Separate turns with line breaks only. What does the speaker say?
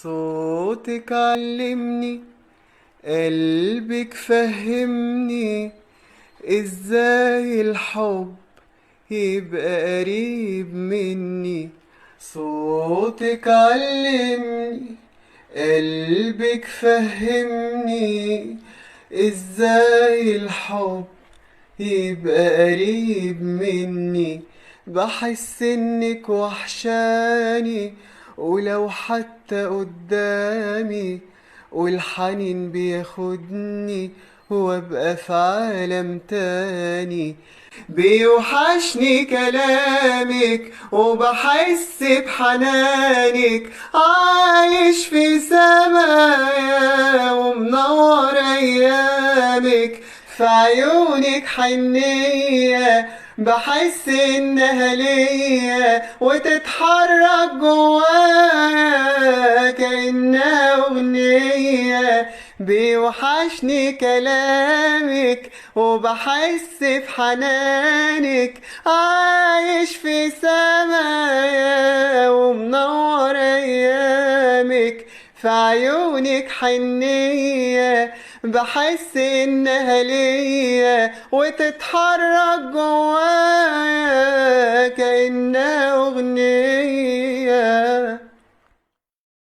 صوتك علمني، قلبك فهمني ازاي الحب يبقى قريب مني. صوتك علمني، قلبك فهمني ازاي الحب يبقى قريب مني. بحس انك وحشاني ولو حتى قدامي، والحنين بياخدني وابقى في عالم تاني. بيوحشني كلامك وبحس بحنانك، عايش في سمايا ومنور ايامك. في عيونك حنية بحس انها ليا وتتحرك جوايا كأنها اغنية. بيوحشني كلامك وبحس بحنانك، عايش في سمايا ومنور ايامك. في عيونك حنية بحس انها ليا وتتحرك جوايا كأنها اغنية.